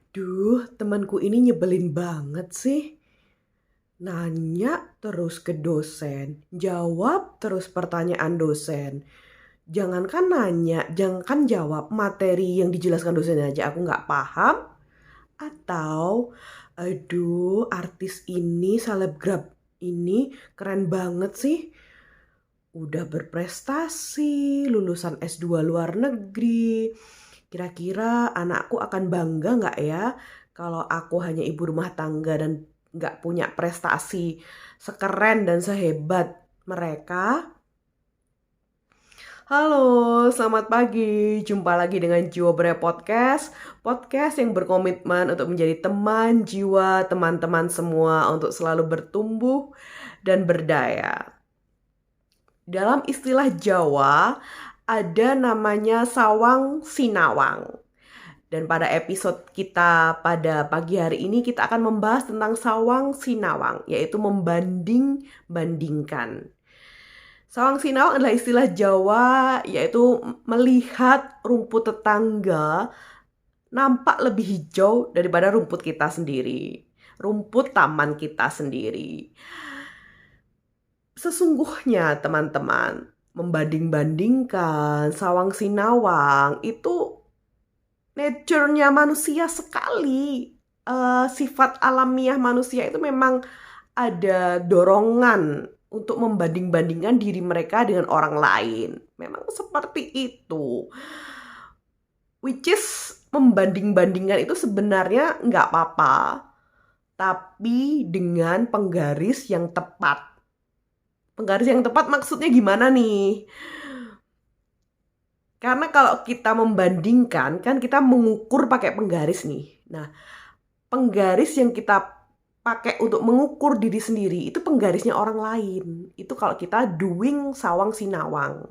Duh, temanku ini nyebelin banget sih. Nanya terus ke dosen, jawab terus pertanyaan dosen. Jangankan nanya, jangankan jawab materi yang dijelaskan dosen aja aku nggak paham. Atau, aduh, artis ini, selebgram ini keren banget sih. Udah berprestasi, lulusan S2 luar negeri. Kira-kira anakku akan bangga nggak ya kalau aku hanya ibu rumah tangga dan nggak punya prestasi sekeren dan sehebat mereka? Halo, selamat pagi. Jumpa lagi dengan Jiwa Brea Podcast. Podcast yang berkomitmen untuk menjadi teman jiwa teman-teman semua untuk selalu bertumbuh dan berdaya. Dalam istilah Jawa, ada namanya sawang sinawang. Dan pada episode kita pada pagi hari ini kita akan membahas tentang sawang sinawang, yaitu membanding-bandingkan. Sawang sinawang adalah istilah Jawa, yaitu melihat rumput tetangga nampak lebih hijau daripada rumput kita sendiri, rumput taman kita sendiri. Sesungguhnya teman-teman, membanding-bandingkan sawang sinawang itu nature-nya manusia sekali. Sifat alamiah manusia itu memang ada dorongan untuk membanding-bandingkan diri mereka dengan orang lain. Memang seperti itu. Which is membanding-bandingkan itu sebenarnya nggak apa-apa, tapi dengan penggaris yang tepat. Penggaris yang tepat maksudnya gimana nih? Karena kalau kita membandingkan, kan kita mengukur pakai penggaris nih. Nah, penggaris yang kita pakai untuk mengukur diri sendiri, itu penggarisnya orang lain. Itu kalau kita doing sawang sinawang.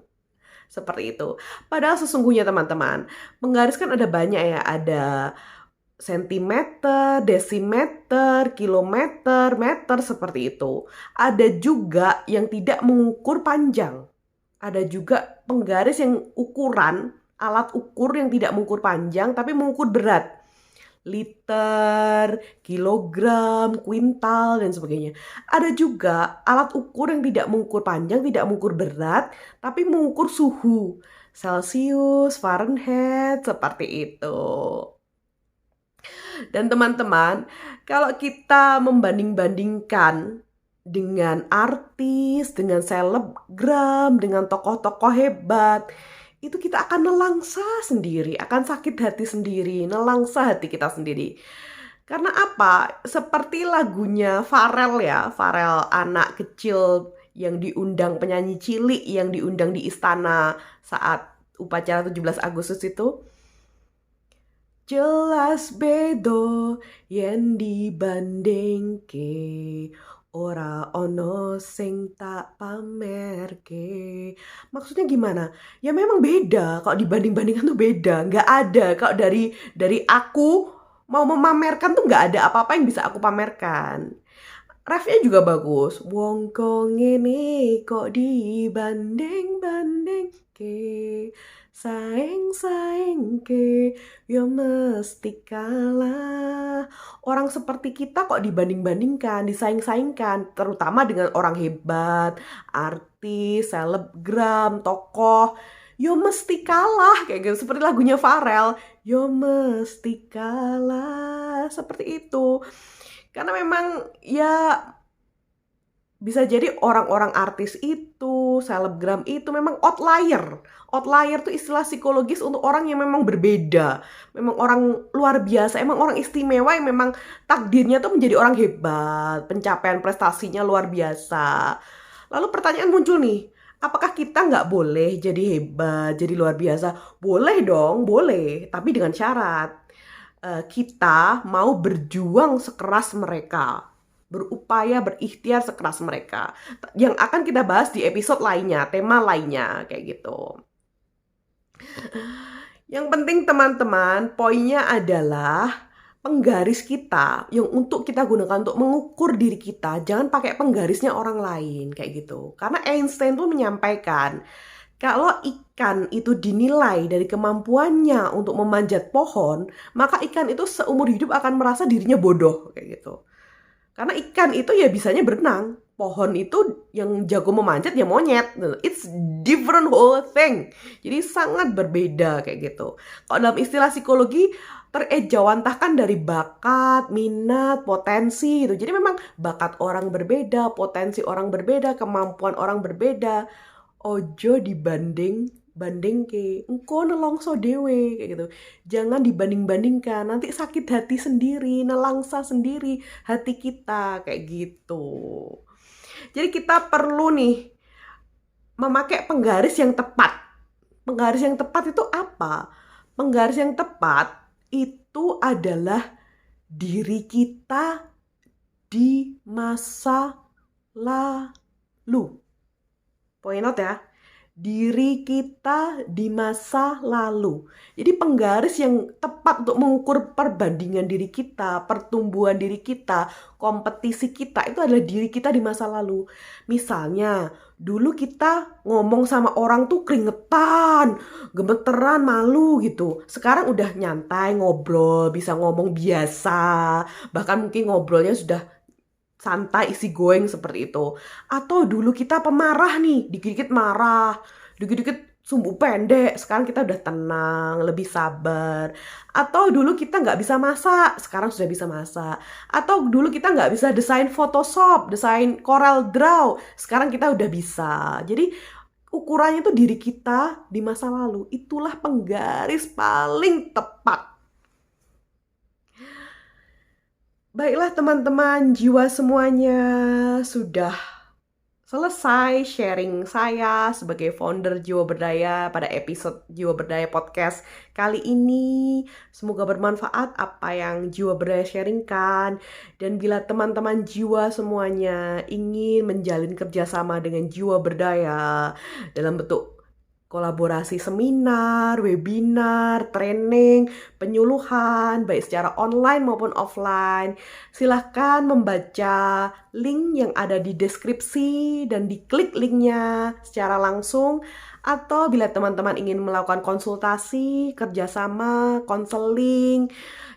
Seperti itu. Padahal sesungguhnya teman-teman, penggaris kan ada banyak ya. Ada sentimeter, desimeter, kilometer, meter, seperti itu. Ada juga yang tidak mengukur panjang. Ada juga penggaris yang ukuran, alat ukur yang tidak mengukur panjang tapi mengukur berat. Liter, kilogram, kuintal, dan sebagainya. Ada juga alat ukur yang tidak mengukur panjang, tidak mengukur berat, tapi mengukur suhu. Celcius, Fahrenheit, seperti itu. Dan teman-teman, kalau kita membanding-bandingkan dengan artis, dengan selebgram, dengan tokoh-tokoh hebat, itu kita akan nelangsa sendiri, akan sakit hati sendiri, nelangsa hati kita sendiri. Karena apa? Seperti lagunya Pharrell ya, Pharrell anak kecil yang diundang, penyanyi cilik yang diundang di istana saat upacara 17 Agustus itu. Jelas bedo yen dibandingke, ora ono sing tak pamerke. Maksudnya gimana? Ya memang beda, kalau dibanding-bandingkan tuh beda. Nggak ada, kalau dari aku mau memamerkan tuh nggak ada apa-apa yang bisa aku pamerkan. Refnya juga bagus. Wong kok ngene kok dibanding-bandingke, saing-saing ke, yo mesti kalah. Orang seperti kita kok dibanding-bandingkan, disaing-saingkan, terutama dengan orang hebat, artis, selebgram, tokoh. Yo mesti kalah, kayak gitu. Seperti lagunya Pharrell, yo mesti kalah, seperti itu. Karena memang ya bisa jadi orang-orang artis itu, selebgram itu memang outlier. Outlier itu istilah psikologis untuk orang yang memang berbeda. Memang orang luar biasa, emang orang istimewa yang memang takdirnya tuh menjadi orang hebat. Pencapaian prestasinya luar biasa. Lalu pertanyaan muncul nih, apakah kita nggak boleh jadi hebat, jadi luar biasa? Boleh dong, boleh. Tapi dengan syarat, kita mau berjuang sekeras mereka, berupaya berikhtiar sekeras mereka. Yang akan kita bahas di episode lainnya, tema lainnya, kayak gitu. Yang penting teman-teman, poinnya adalah penggaris kita yang untuk kita gunakan untuk mengukur diri kita, jangan pakai penggarisnya orang lain, kayak gitu. Karena Einstein tuh menyampaikan, Kalau ikan itu dinilai dari kemampuannya untuk memanjat pohon, maka ikan itu seumur hidup akan merasa dirinya bodoh kayak gitu. Karena ikan itu ya bisanya berenang. Pohon itu yang jago memanjat ya monyet. It's different whole thing. Jadi sangat berbeda kayak gitu. Kalau dalam istilah psikologi terejawantahkan dari bakat, minat, potensi gitu. Jadi memang bakat orang berbeda, potensi orang berbeda, kemampuan orang berbeda. Ojo banding ke engko nelongso dewe kayak gitu. Jangan dibanding-bandingkan, nanti sakit hati sendiri, nelangsa sendiri hati kita kayak gitu. Jadi kita perlu nih memakai penggaris yang tepat. Penggaris yang tepat itu apa? Penggaris yang tepat itu adalah diri kita di masa lalu. Point out ya, diri kita di masa lalu. Jadi penggaris yang tepat untuk mengukur perbandingan diri kita, pertumbuhan diri kita, kompetisi kita, itu adalah diri kita di masa lalu. Misalnya, dulu kita ngomong sama orang tuh keringetan, gemeteran, malu gitu. Sekarang udah nyantai, ngobrol, bisa ngomong biasa, bahkan mungkin ngobrolnya sudah santai, isi going seperti itu. Atau dulu kita pemarah nih, dikit-dikit marah, dikit-dikit sumbu pendek, sekarang kita udah tenang, lebih sabar. Atau dulu kita nggak bisa masak, sekarang sudah bisa masak. Atau dulu kita nggak bisa desain Photoshop, desain Corel Draw, sekarang kita udah bisa. Jadi ukurannya itu diri kita di masa lalu. Itulah penggaris paling tepat. Baiklah teman-teman, jiwa semuanya, sudah selesai sharing saya sebagai founder Jiwa Berdaya pada episode Jiwa Berdaya Podcast kali ini. Semoga bermanfaat apa yang Jiwa Berdaya sharingkan. Dan bila teman-teman jiwa semuanya ingin menjalin kerjasama dengan Jiwa Berdaya dalam bentuk kolaborasi seminar, webinar, training, penyuluhan, baik secara online maupun offline, silahkan membaca link yang ada di deskripsi dan diklik linknya secara langsung. Atau bila teman-teman ingin melakukan konsultasi, kerjasama, konseling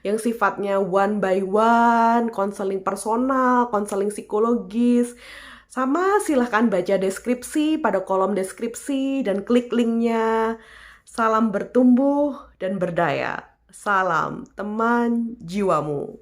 yang sifatnya one by one, konseling personal, konseling psikologis, sama silahkan baca deskripsi pada kolom deskripsi dan klik linknya. Salam bertumbuh dan berdaya. Salam teman jiwamu.